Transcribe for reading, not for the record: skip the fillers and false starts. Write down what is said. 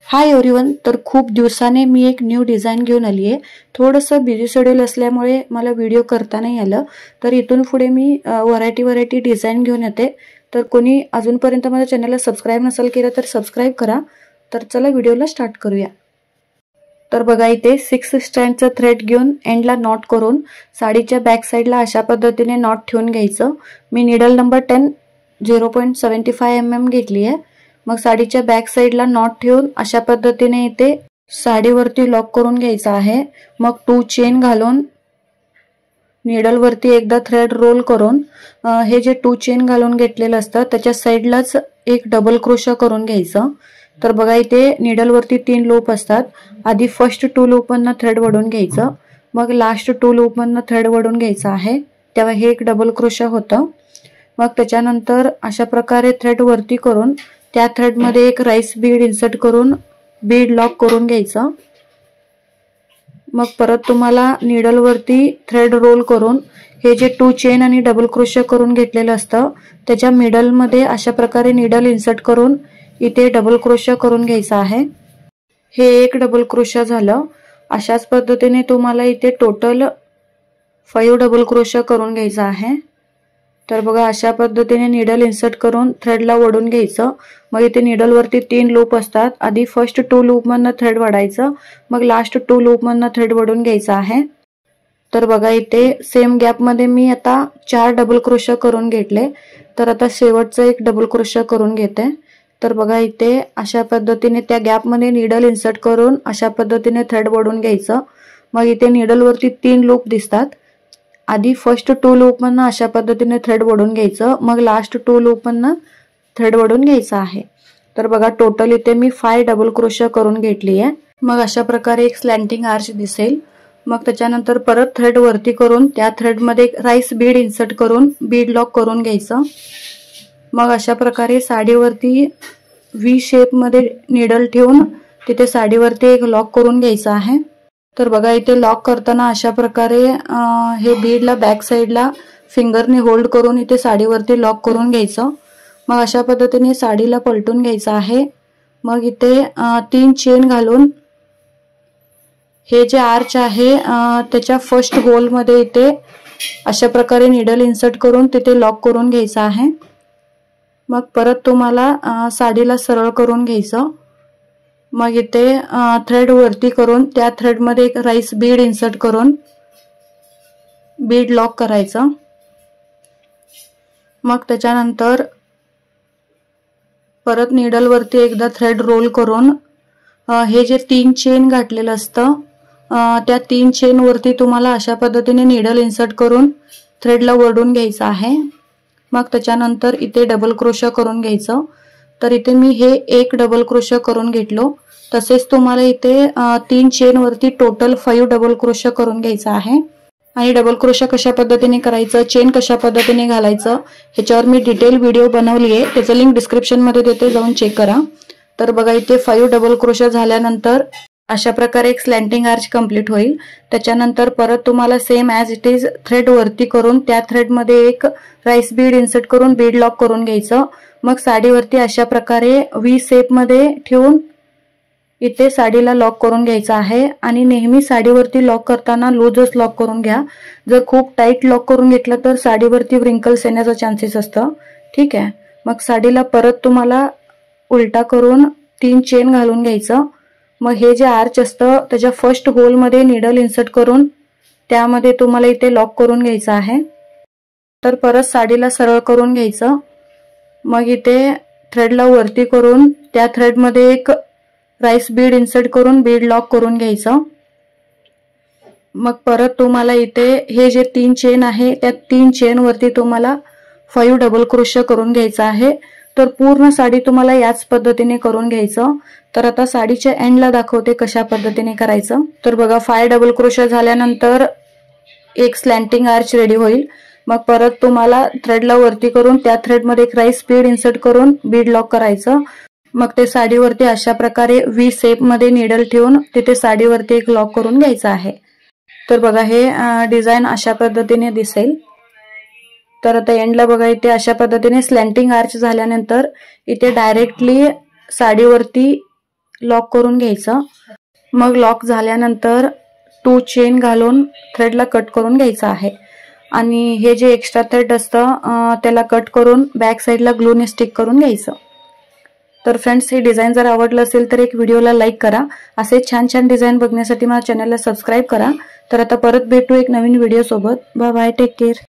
Hi everyone, तर खूप दिवसाने मी एक न्यू डिझाइन घेऊन आली आहे। थोडंसं बिझी शेड्यूल असल्यामुळे मला व्हिडिओ करता नाही आलं, तर इथून पुढे मी व्हरायटी डिझाइन घेऊन येते। तर कोणी अजूनपर्यंत माझ्या चॅनलला सबस्क्राइब नसेल केलं तर सबस्क्राइब करा। तर चला व्हिडिओला स्टार्ट करूया। तर बघा, इथे 6 स्ट्रँडचा थ्रेड घेऊन एंडला नॉट करून साडीच्या बॅक साइडला अशा पद्धतीने नॉट ठेवून घ्यायचं। मी नीडल नंबर 10 0.75 mm घेतली आहे। मग साडीच्या बॅक साइडला नॉट ठेवून अशा पद्धतीने इथे साडीवरती लॉक करून घ्यायचा आहे। मग 2 चेन घालून नीडल वरती एकदा थ्रेड रोल करून हे जे 2 चेन घालून घेतलेलं असतं त्याच्या साइडलाच एक डबल क्रोशा करून घ्यायचं। तर बघा, इथे नीडल वरती 3 लूप असतात। आधी फर्स्ट 2 लूप मधनं थ्रेड वडून घ्यायचं, मग लास्ट 2 लूप मधनं थ्रेड वडून घ्यायचं आहे, तेव्हा हे एक डबल क्रोशा होतं। मग त्याच्यानंतर अशा प्रकारे थ्रेड वरती करून त्या थ्रेड मध्ये एक राईस बीड इन्सर्ट करून बीड लॉक करून घ्यायचं। मग परत तुम्हाला नीडल वरती थ्रेड रोल करून हे जे 2 चेन आणि डबल क्रोशा करून घेतलेलं असतं त्याच्या मिडल मध्ये अशा प्रकारे नीडल इन्सर्ट करून इथे डबल क्रोशा करून घ्यायचा आहे। हे एक डबल क्रोशा झालं। अशाच पद्धतीने तुम्हाला इथे टोटल 5 डबल क्रोशा करून घ्यायचा आहे। तर बघा, अशा पद्धतीने नीडल इन्सर्ट करून थ्रेडला वडून घ्यायचं। मग इथे नीडल वरती 3 लूप असतात। आधी फर्स्ट 2 लूप मधनं थ्रेड वडायचं, मग लास्ट 2 लूप मधनं थ्रेड वडून घ्यायचा आहे। तर बघा, इथे सेम गॅप मध्ये मी आता 4 डबल क्रोशा करून घेतले। तर आता शेवटचा एक डबल क्रोशा करून घेते। तर बघा, इथे अशा पद्धतीने त्या गॅप मध्ये नीडल इन्सर्ट करून अशा पद्धतीने थ्रेड वडून घ्यायचं। मग इथे नीडल वरती 3 लूप दिसतात। आधी फर्स्ट 2 लूप मधनं अशा पद्धतीने थ्रेड वडून घ्यायचं, मग लास्ट 2 लूप मधनं थ्रेड वडून घ्यायचं आहे। तर बघा, टोटल इथे मी 5 डबल क्रोशा करून घेतली आहे। मग अशा प्रकारे एक स्लॅन्टिंग आर्च दिसेल। मग त्याच्यानंतर परत थ्रेड वरती करून त्या थ्रेड मध्ये एक राईस बीड इन्सर्ट करून बीड लॉक करून घ्यायचं। मग अशा प्रकारे साडीवरती व्ही शेप मध्ये नीडल ठेवून तिथे साडीवरती एक लॉक करून घ्यायचं आहे। तर बघा, इथे लॉक करताना अशा प्रकारे हे बीडला बॅक साइडला फिंगरने होल्ड करून इथे साडीवरती लॉक करून घ्यायचं। मग अशा पद्धतीने साडीला पलटून घ्यायचं आहे। मग इथे 3 चेन घालून हे जे आर्च आहे त्याच्या फर्स्ट होल मध्ये इथे अशा प्रकारे नीडल इन्सर्ट करून तिथे लॉक करून घ्यायचं आहे। मग परत तुम्हाला साडीला सरळ करून घ्यायचं। मग इथे थ्रेड वरती करून त्या थ्रेड मध्ये एक राईस बीड इन्सर्ट करून बीड लॉक करायचं। मग त्याच्यानंतर परत नीडल वरती एकदा थ्रेड रोल करून हे जे 3 चेन घातलेलं असतं त्या 3 चेन वरती तुम्हाला अशा पद्धतीने नीडल इन्सर्ट करून थ्रेडला वडून घ्यायचं आहे। मग त्याच्यानंतर इथे डबल क्रोशा करून घ्यायचं। तर इथे मी हे एक डबल क्रोशा करून घेतलो। तसेच तुम्हाला इथे 3 चेन वरती टोटल 5 डबल क्रोशा करून घ्यायचा आहे। आणि डबल क्रोशा कशा पद्धतीने करायचं, चेन कशा पद्धतीने घालायचं ह्याच्यावर मी डिटेल व्हिडिओ बनवली आहे, त्याचं लिंक डिस्क्रिप्शन मध्ये देते, जाऊन चेक करा। तर बघा, इथे 5 डबल क्रोशा झाल्यानंतर अशा प्रकारे एक स्लॅन्टिंग आर्च कंप्लीट होईल। त्याच्यानंतर परत तुम्हाला same as it is thread वरती करून त्या थ्रेड मध्ये एक राईस बीड इन्सर्ट करून बीड लॉक करून घ्यायचं। मग साडीवरती अशा प्रकारे व्ही शेप मध्ये ठेवून इथे साडीला लॉक करून घ्यायचं आहे। आणि नेहमी साडीवरती लॉक करताना लूजच लॉक करून घ्या। जर खूप टाईट लॉक करून घेतलं तर साडीवरती व्रिंकल्स येण्याचा चान्सेस असतं, ठीक आहे। मग साडीला परत तुम्हाला उलटा करून 3 चेन घालून घ्यायचं। मग हे जे आर्च असतं त्याच्या फर्स्ट होल मध्ये नीडल इन्सर्ट करून त्यामध्ये तुम्हाला इथे लॉक करून घ्यायचं आहे। तर परत साडीला सरळ करून घ्यायचं। मग इथे थ्रेडला वरती करून त्या थ्रेड मध्ये एक राईस बीड इन्सर्ट करून बीड लॉक करून घ्यायचं। मग परत तुम्हाला इथे हे जे 3 चेन आहे त्या 3 चेन वरती तुम्हाला 5 डबल क्रोशा करून घ्यायचा आहे। तर पूर्ण साडी तुम्हाला याच पद्धतीने करून घ्यायचं। तर आता साडीच्या एंडला दाखवते कशा पद्धतीने करायचं। तर बघा, 5 डबल क्रोशा झाल्यानंतर एक स्लॅन्टिंग आर्च रेडी होईल। मग परत तुम्हाला थ्रेडला वरती करून त्या थ्रेड मध्ये एक राईस बीड इन्सर्ट करून बीड लॉक करायचं। मग ते साडीवरती अशा प्रकारे व्ही शेप मध्ये नीडल ठेवून तिथे साडीवरती एक लॉक करून घ्यायचं आहे। तर बघा, हे डिझाइन अशा पद्धतीने दिसेल। तर आता एंडला बघा, इथे अशा पद्धतीने स्लॅन्टिंग आर्च झाल्यानंतर इथे डायरेक्टली साडीवरती लॉक करून घ्यायचं। मग लॉक झाल्यानंतर 2 चेन घालून थ्रेडला कट करून घ्यायचं आहे आणि हे जे एक्स्ट्रा थ्रेड असतं त्याला कट करून बॅक साईडला ग्लूने स्टिक करून घ्यायचं। तर फ्रेंड्स, ही डिझाइन जर आवडलं असेल तर एक व्हिडिओला लाईक करा। असे छान छान डिझाइन बघण्यासाठी माझ्या चॅनलला सबस्क्राइब करा। तर आता परत भेटू एक नवीन व्हिडिओ सोबत। Bye bye, take care.